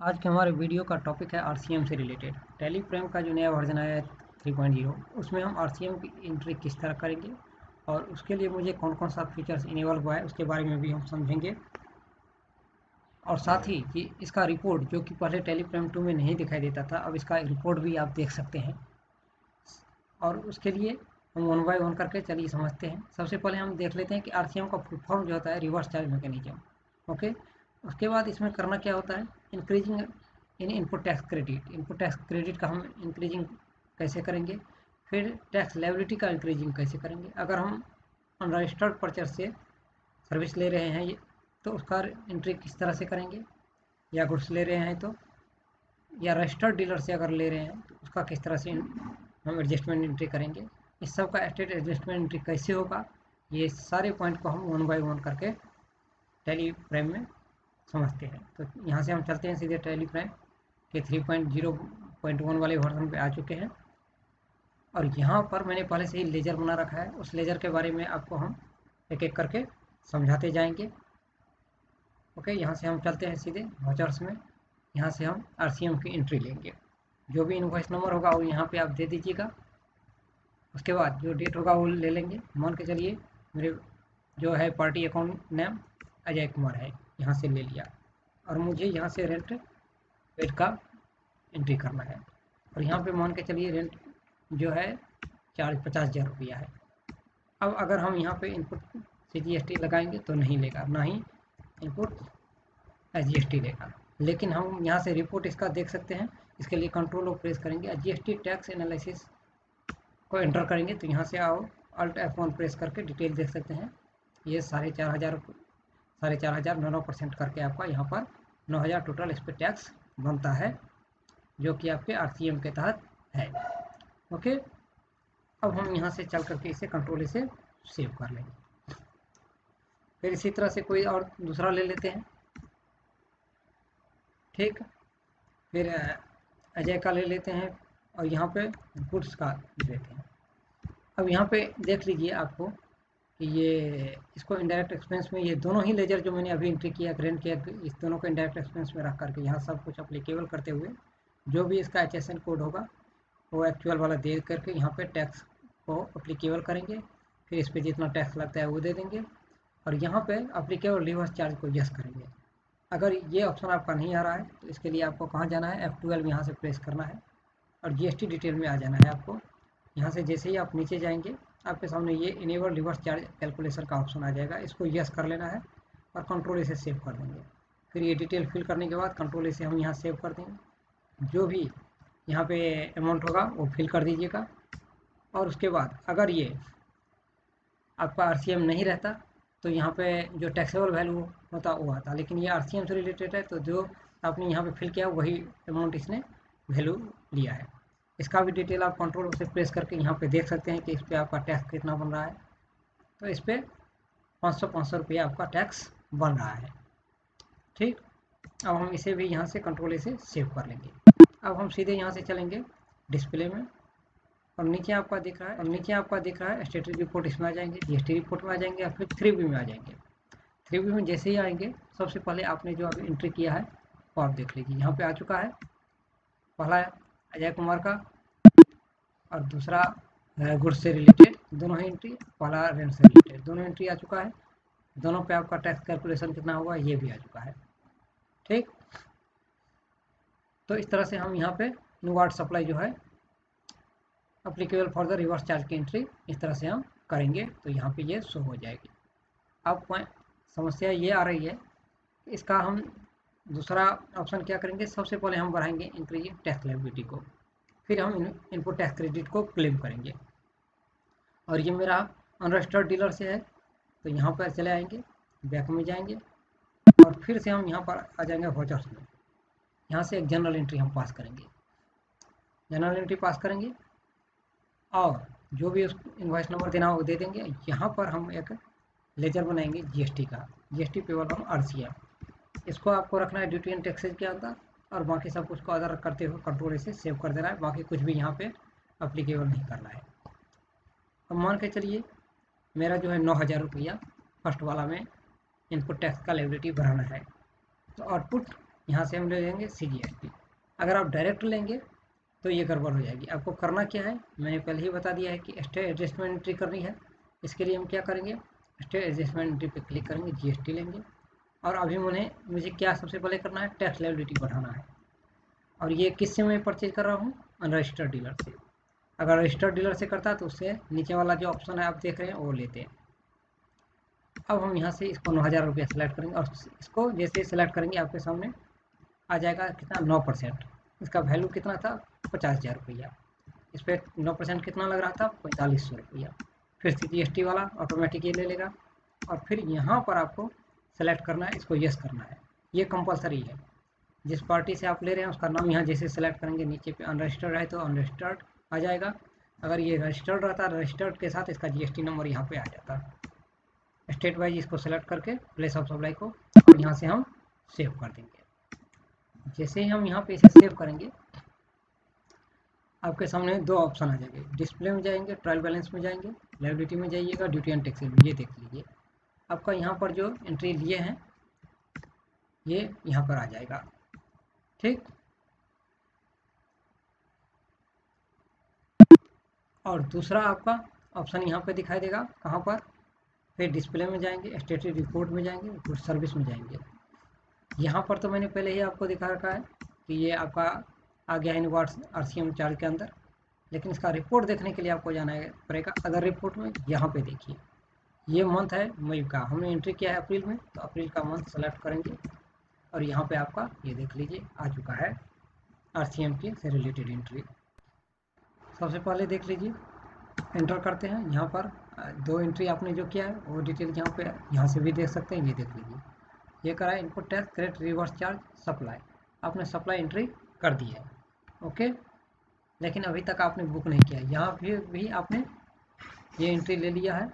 आज के हमारे वीडियो का टॉपिक है आरसीएम से रिलेटेड। टैली प्राइम का जो नया वर्जन आया है 3.0, उसमें हम आरसीएम की एंट्री किस तरह करेंगे और उसके लिए मुझे कौन कौन सा फीचर्स इनेबल हुआ है उसके बारे में भी हम समझेंगे। और साथ ही कि इसका रिपोर्ट जो कि पहले टैली प्राइम 2 में नहीं दिखाई देता था, अब इसका रिपोर्ट भी आप देख सकते हैं। और उसके लिए हम वन बाय वन करके चलिए समझते हैं। सबसे पहले हम देख लेते हैं कि आरसीएम का फुल फॉर्म जो होता है रिवर्स चार्ज मैकेनिज्म। ओके, उसके बाद इसमें करना क्या होता है, increasing in input tax credit. Input tax credit का हम इंक्रीजिंग कैसे करेंगे, फिर टैक्स लायबिलिटी का इंक्रीजिंग कैसे करेंगे। अगर हम अनरजिस्टर्ड परचेज से सर्विस ले रहे हैं तो उसका एंट्री किस तरह से करेंगे, या गुड्स ले रहे हैं तो, या रजिस्टर्ड डीलर से अगर ले रहे हैं तो उसका किस तरह से हम एडजस्टमेंट एंट्री करेंगे। इस सब का स्टेट एडजस्टमेंट एंट्री कैसे होगा, ये सारे पॉइंट को हम वन बाय वन करके टैली प्राइम में समझते हैं। तो यहाँ से हम चलते हैं सीधे टैली प्राइम के 3.0.1 वाले वर्जन पे आ चुके हैं। और यहाँ पर मैंने पहले से ही लेजर बना रखा है, उस लेजर के बारे में आपको हम एक एक करके समझाते जाएंगे। ओके, यहाँ से हम चलते हैं सीधे वाउचर्स में। यहाँ से हम आरसीएम की एंट्री लेंगे। जो भी इनवॉइस नंबर होगा वो यहाँ पे आप दे दीजिएगा। उसके बाद जो डेट होगा वो ले लेंगे। मान के चलिए मेरे जो है party account name Ajay Kumar है, यहाँ से ले लिया। और मुझे यहाँ से रेंट पेड का एंट्री करना है। और यहाँ पे मान के चलिए रेंट जो है चार्ज 50,000 रुपया है। अब अगर हम यहाँ पे इनपुट CGST लगाएंगे तो नहीं लेगा, ना ही इनपुट SGST लेगा। लेकिन हम यहाँ से रिपोर्ट इसका देख सकते हैं। इसके लिए कंट्रोल और प्रेस करेंगे, GST टैक्स एनालिसिस को एंटर करेंगे तो यहाँ से आओ Alt F1 प्रेस करके डिटेल देख सकते हैं। ये 4,500 9% करके आपका यहाँ पर 9,000 टोटल इस पर टैक्स बनता है, जो कि आपके आरसीएम के तहत है। ओके, अब हम यहाँ से चल करके इसे कंट्रोल से सेव कर लेंगे। फिर इसी तरह से कोई और दूसरा ले लेते हैं। ठीक, फिर अजय का ले लेते हैं और यहाँ पे गुड्स का ले लेते हैं। अब यहाँ पे देख लीजिए आपको कि ये इसको इनडायरेक्ट एक्सपेंस में, ये दोनों ही लेजर जो मैंने अभी एंट्री किया ग्रेंड किया, इस दोनों को इनडायरेक्ट एक्सपेंस में रख करके यहाँ सब कुछ अप्लीकेबल करते हुए जो भी इसका HSN कोड होगा वो एक्चुअल वाला दे करके यहाँ पे टैक्स को अप्लीकेबल करेंगे। फिर इस पर जितना टैक्स लगता है वो दे देंगे और यहाँ पे अप्लीकेबल रिवर्स चार्ज को यस करेंगे। अगर ये ऑप्शन आपका नहीं आ रहा है तो इसके लिए आपको कहाँ जाना है, F12 यहाँ से प्रेस करना है और GST डिटेल में आ जाना है आपको। यहाँ से जैसे ही आप नीचे जाएंगे आपके सामने ये इनेबल रिवर्स चार्ज कैलकुलेशन का ऑप्शन आ जाएगा। इसको यस कर लेना है और कंट्रोल इसे सेव कर देंगे। फिर ये डिटेल फिल करने के बाद कंट्रोल इसे हम यहाँ सेव कर देंगे। जो भी यहाँ पे अमाउंट होगा वो फिल कर दीजिएगा। और उसके बाद अगर ये आपका आरसीएम नहीं रहता तो यहाँ पे जो टैक्सेबल वैल्यू होता वो आता, लेकिन ये आरसीएम से रिलेटेड है तो जो आपने यहाँ पे फिल किया वही अमाउंट इसने वैल्यू लिया है। इसका भी डिटेल आप कंट्रोल से प्रेस करके यहाँ पे देख सकते हैं कि इस पर आपका टैक्स कितना बन रहा है। तो इस पर 500 रुपया आपका टैक्स बन रहा है। ठीक, अब हम इसे भी यहाँ से कंट्रोल से सेव कर लेंगे। अब हम सीधे यहाँ से चलेंगे डिस्प्ले में और नीचे आपका दिख रहा है स्टेटस रिपोर्ट, इसमें आ जाएंगे, GST रिपोर्ट में आ जाएंगे या फिर 3B में आ जाएंगे। 3B में जैसे ही आएंगे सबसे पहले आपने जो अभी एंट्री किया है वो आप देख लीजिए। यहाँ पे आ चुका है पहला अजय कुमार का और दूसरा गुड्स से रिलेटेड, दोनों ही एंट्री, पहला रेंट से रिलेटेड, दोनों एंट्री आ चुका है। दोनों पे आपका टैक्स कैलकुलेशन कितना होगा ये भी आ चुका है। ठीक, तो इस तरह से हम यहाँ पे नो वाटर सप्लाई जो है applicable for the reverse charge की एंट्री इस तरह से हम करेंगे तो यहाँ पे ये शो हो जाएगी। अब समस्या ये आ रही है, इसका हम दूसरा ऑप्शन क्या करेंगे, सबसे पहले हम बढ़ाएंगे इंक्रीजिंग टैक्स लायबिलिटी को, फिर हम इनपुट टैक्स क्रेडिट को क्लेम करेंगे। और ये मेरा अनरजिस्टर्ड डीलर से है तो यहाँ पर चले आएंगे, बैक में जाएंगे और फिर से हम यहाँ पर आ जाएंगे वाउचर्स में। यहाँ से एक जनरल एंट्री हम पास करेंगे, जनरल एंट्री पास करेंगे और जो भी उस इनवॉइस नंबर देना वो दे देंगे। यहाँ पर हम एक लेजर बनाएंगे GST का, GST पेबल ऑन आरसीएम। इसको आपको रखना है ड्यूटी एंड टैक्सेज के अंदर और बाकी सब कुछ को अदर करते हुए कंट्रोल से सेव कर देना है, बाकी कुछ भी यहाँ पे अप्लीकेबल नहीं करना है। अब मान के चलिए मेरा जो है 9,000 रुपया फर्स्ट वाला में इनपुट टैक्स का लायबिलिटी भराना है। तो आउटपुट यहाँ से हम ले लेंगे CGST। अगर आप डायरेक्ट लेंगे तो ये गड़बड़ हो जाएगी। आपको करना क्या है, मैंने पहले ही बता दिया है कि स्टेट एडजस्टमेंट एंट्री करनी है। इसके लिए हम क्या करेंगे, स्टेट एडजस्टमेंट एंट्री पे क्लिक करेंगे, GST लेंगे और अभी मुझे क्या सबसे पहले करना है, टैक्स लायबिलिटी बढ़ाना है। और ये किससे मैं परचेज कर रहा हूँ, अनरजिस्टर्ड डीलर से। अगर रजिस्टर्ड डीलर से करता है तो उससे नीचे वाला जो ऑप्शन है आप देख रहे हैं वो लेते हैं। अब हम यहाँ से इसको 9,000 रुपया सेलेक्ट करेंगे और इसको जैसे सेलेक्ट करेंगे आपके सामने आ जाएगा कितना, 9%। इसका वैल्यू कितना था, 50,000 रुपया। इस पर 9% कितना लग रहा था, 4500 रुपया। फिर CGST वाला ऑटोमेटिक ये ले लेगा और फिर यहाँ पर आपको सेलेक्ट करना है, इसको यस करना है। ये कंपलसरी है। जिस पार्टी से आप ले रहे हैं उसका नाम यहाँ जैसे सेलेक्ट करेंगे, नीचे पे अनरजिस्टर्ड है तो अनरजिस्टर्ड आ जाएगा। अगर ये रजिस्टर्ड रहता, रजिस्टर्ड के साथ इसका GST नंबर यहाँ पे आ जाता। स्टेट वाइज इसको सेलेक्ट करके प्लेस ऑफ सप्लाई को और यहाँ से हम सेव कर देंगे। जैसे ही हम यहाँ पे इसे सेव करेंगे आपके सामने दो ऑप्शन आ जाएंगे, डिस्प्ले में जाएंगे, ट्रायल बैलेंस में जाएंगे, लायबिलिटी में जाइएगा, ड्यूटी एंड टैक्स में। ये देख लीजिए आपका यहाँ पर जो एंट्री लिए हैं ये यहाँ पर आ जाएगा। ठीक, और दूसरा आपका ऑप्शन यहाँ पे दिखाई देगा, कहाँ पर, फिर डिस्प्ले में जाएंगे, स्टेटरी रिपोर्ट में जाएंगे, फिर सर्विस में जाएंगे। यहाँ पर तो मैंने पहले ही आपको दिखा रखा है कि ये आपका आ गया है इनवर्स RCM चार्ज के अंदर, लेकिन इसका रिपोर्ट देखने के लिए आपको जाना पड़ेगा। अगर रिपोर्ट में यहाँ पे देखिए ये मंथ है मई का, हमने एंट्री किया है अप्रैल में, तो अप्रैल का मंथ सेलेक्ट करेंगे और यहाँ पे आपका ये देख लीजिए आ चुका है RCM के से रिलेटेड एंट्री। सबसे पहले देख लीजिए, एंटर करते हैं यहाँ पर दो एंट्री आपने जो किया है वो डिटेल यहाँ पे, यहाँ से भी देख सकते हैं। ये देख लीजिए ये करा है input tax credit reverse charge supply, आपने सप्लाई एंट्री कर दी है। ओके, लेकिन अभी तक आपने बुक नहीं किया। यहाँ भी आपने ये एंट्री ले लिया है,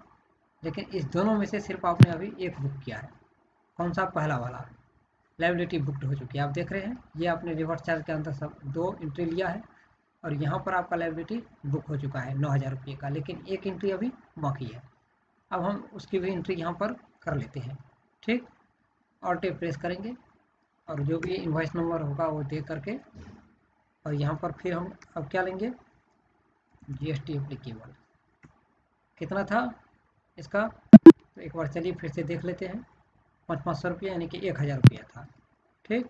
लेकिन इस दोनों में से सिर्फ आपने अभी एक बुक किया है। कौन सा, पहला वाला। लायबिलिटी बुकड हो चुकी है, आप देख रहे हैं ये आपने रिवर्स चार्ज के अंदर सब दो एंट्री लिया है और यहाँ पर आपका लायबिलिटी बुक हो चुका है 9,000 रुपये का, लेकिन एक एंट्री अभी बाकी है। अब हम उसकी भी एंट्री यहाँ पर कर लेते हैं। ठीक, और टेप प्रेस करेंगे और जो भी इनवॉइस नंबर होगा वो दे करके और यहाँ पर फिर हम अब क्या लेंगे, GST एप्लीकेबल कितना था इसका, तो एक बार चलिए फिर से देख लेते हैं। 500 रुपया यानी कि 1,000 रुपया था। ठीक,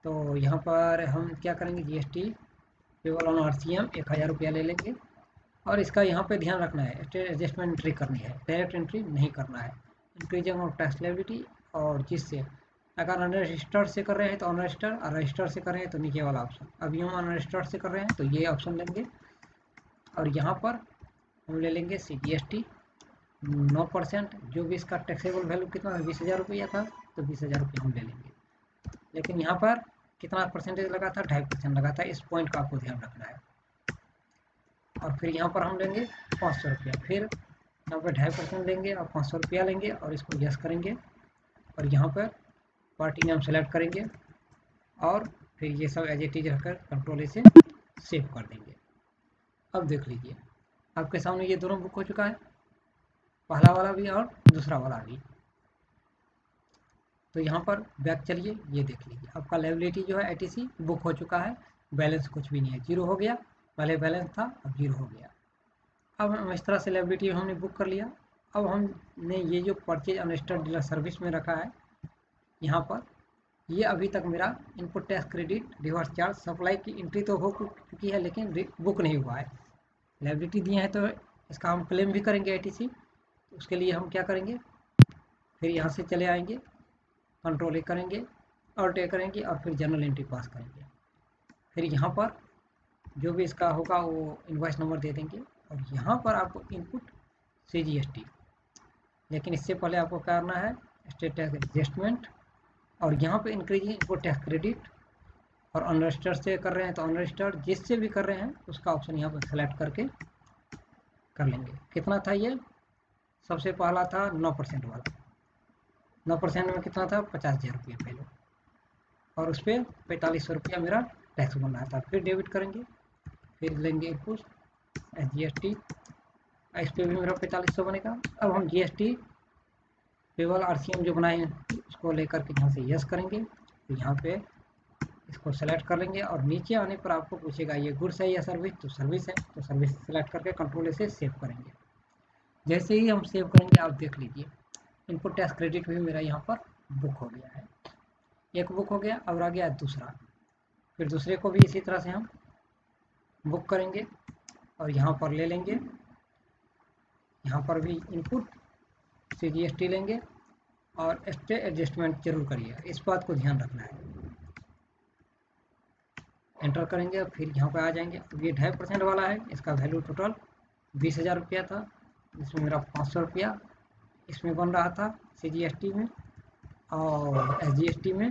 तो यहाँ पर हम क्या करेंगे, GST पेबल ऑन RCM 1,000 रुपया ले लेंगे और इसका यहाँ पे ध्यान रखना है, स्टेट एडजस्टमेंट एंट्री करनी है, डायरेक्ट एंट्री नहीं करना है। इंक्रीजिंग ऑफ टैक्स लायबिलिटी, और जिससे अगर अनरजिस्टर्ड से कर रहे हैं तो अनरजिस्टर्ड, और रजिस्टर्ड से कर रहे हैं तो नीचे वाला ऑप्शन। अभी हम अनरजिस्टर्ड से कर रहे हैं तो ये ऑप्शन लेंगे और यहाँ पर हम ले लेंगे CGST 9%। जो भी इसका टैक्सेबल वैल्यू कितना है, 20,000 रुपया था, तो 20,000 रुपये हम ले लेंगे। लेकिन यहाँ पर कितना परसेंटेज लगा था, 2.5% लगा था। इस पॉइंट का आपको ध्यान रखना है। और फिर यहाँ पर हम लेंगे 500 रुपया, फिर यहाँ पर 2.5% लेंगे और 500 रुपया लेंगे और इसको यस करेंगे और यहाँ पर पार्टी नाम सेलेक्ट करेंगे और फिर ये सब एज इट इज रखकर कंट्रोल से सेव कर देंगे। अब देख लीजिए आपके सामने ये दोनों बुक हो चुका है, पहला वाला भी और दूसरा वाला भी। तो यहाँ पर बैक चलिए, ये देख लीजिए आपका लायबिलिटी जो है ITC बुक हो चुका है, बैलेंस कुछ भी नहीं है, जीरो हो गया। पहले बैलेंस था अब जीरो हो गया। अब हम इस तरह से लायबिलिटी हमने बुक कर लिया। अब हमने ये जो परचेज अनरजिस्टर्ड डीलर सर्विस में रखा है, यहाँ पर ये अभी तक मेरा input tax credit reverse charge supply की एंट्री तो हो चुकी है, लेकिन बुक नहीं हुआ है। लायबिलिटी दिए हैं तो इसका हम क्लेम भी करेंगे ITC। उसके लिए हम क्या करेंगे, फिर यहाँ से चले आएंगे, कंट्रोल ए करेंगे, ऑल्ट ए करेंगे और फिर जनरल एंट्री पास करेंगे। फिर यहाँ पर जो भी इसका होगा वो इनवॉइस नंबर दे देंगे और यहाँ पर आपको इनपुट CGST, लेकिन इससे पहले आपको करना है स्टेट टैक्स एडजस्टमेंट और यहाँ पे इंक्रीजिंग इनपुट टैक्स क्रेडिट। और अनरजिस्टर्ड से कर रहे हैं तो अनरजिस्टर्ड, जिससे भी कर रहे हैं उसका ऑप्शन यहाँ पर सेलेक्ट करके कर लेंगे। कितना था ये, सबसे पहला था 9% वाला, 9% में कितना था, 50,000 रुपया पहले, और उस पर 4500 रुपया मेरा टैक्स बन रहा था। फिर डेबिट करेंगे, फिर लेंगे इनपुट GST, इस पर भी मेरा 4500 बनेगा। अब हम GST पेबल RCM जो बनाए हैं उसको लेकर के यहाँ से यस करेंगे तो यहाँ पे इसको सेलेक्ट कर लेंगे और नीचे आने पर आपको पूछेगा ये गुड्स है या सर्विस, तो सर्विस है, तो सर्विस सेलेक्ट करके कंट्रोल से सेव करेंगे। जैसे ही हम सेव करेंगे आप देख लीजिए इनपुट टैक्स क्रेडिट भी मेरा यहाँ पर बुक हो गया है। एक बुक हो गया, अब आ गया दूसरा, फिर दूसरे को भी इसी तरह से हम बुक करेंगे और यहाँ पर ले लेंगे, यहाँ पर भी इनपुट से GST लेंगे और स्टे एडजस्टमेंट जरूर करिए, इस बात को ध्यान रखना है। एंटर करेंगे, फिर यहाँ पर आ जाएंगे। अब ये 2.5% वाला है, इसका वैल्यू टोटल 20,000 रुपया था, जिसमें मेरा 500 रुपया इसमें बन रहा था CGST में और SGST में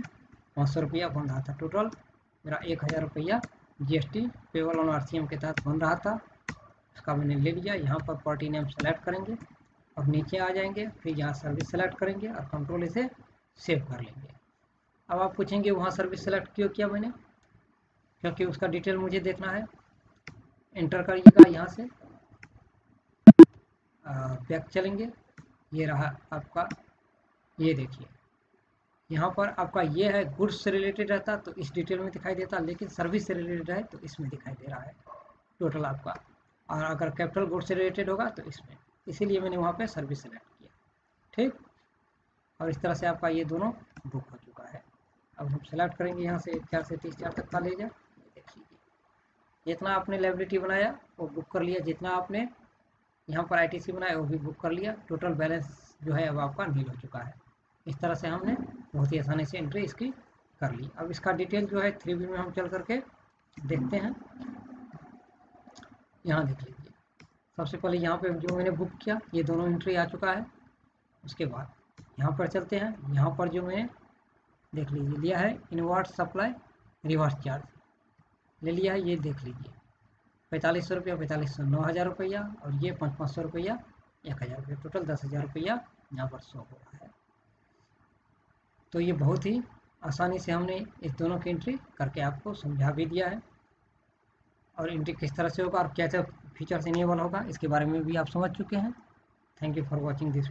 500 रुपया बन रहा था। टोटल मेरा 1,000 रुपया GST पेबल ऑन RCM के तहत बन रहा था। उसका मैंने ले लिया। यहाँ पर पार्टी नेम सेलेक्ट करेंगे और नीचे आ जाएंगे, फिर यहाँ सर्विस सेलेक्ट करेंगे और कंट्रोल इसे सेव कर लेंगे। अब आप पूछेंगे वहाँ सर्विस सेलेक्ट क्यों किया मैंने, क्योंकि उसका डिटेल मुझे देखना है। एंटर करिएगा, यहाँ से बैक चलेंगे, ये रहा आपका, ये देखिए यहाँ पर आपका ये है गुड्स से रिलेटेड रहता तो इस डिटेल में दिखाई देता, लेकिन सर्विस से रिलेटेड है तो इसमें दिखाई दे रहा है टोटल आपका, और अगर कैपिटल गुड्स से रिलेटेड होगा तो इसमें, इसीलिए मैंने वहाँ पे सर्विस सेलेक्ट किया। ठीक, और इस तरह से आपका ये दोनों बुक हो चुका है। अब हम सेलेक्ट करेंगे यहाँ से 1,4 से 30,000 तक का ले जाए। देख लीजिए जितना आपने लायबिलिटी बनाया वो बुक कर लिया, जितना आपने यहाँ पर ITC बनाया वो भी बुक कर लिया। टोटल बैलेंस जो है अब आपका नील हो चुका है। इस तरह से हमने बहुत ही आसानी से एंट्री इसकी कर ली। अब इसका डिटेल जो है 3B में हम चल करके देखते हैं। यहाँ देख लीजिए, सबसे पहले यहाँ पे जो मैंने बुक किया ये दोनों एंट्री आ चुका है। उसके बाद यहाँ पर चलते हैं, यहाँ पर जो मैंने देख लीजिए लिया है इनवर्ट सप्लाई रिवर्स चार्ज ले लिया है, ये देख लीजिए 4500 रुपया, 4500 9,000 रुपया और ये 500 रुपया 1,000 रुपया, टोटल 10,000 रुपया यहाँ पर शो हो रहा है। तो ये बहुत ही आसानी से हमने इस दोनों की एंट्री करके आपको समझा भी दिया है, और एंट्री किस तरह से होगा और क्या क्या फीचर्स इनेबल होगा इसके बारे में भी आप समझ चुके हैं। Thank you for watching this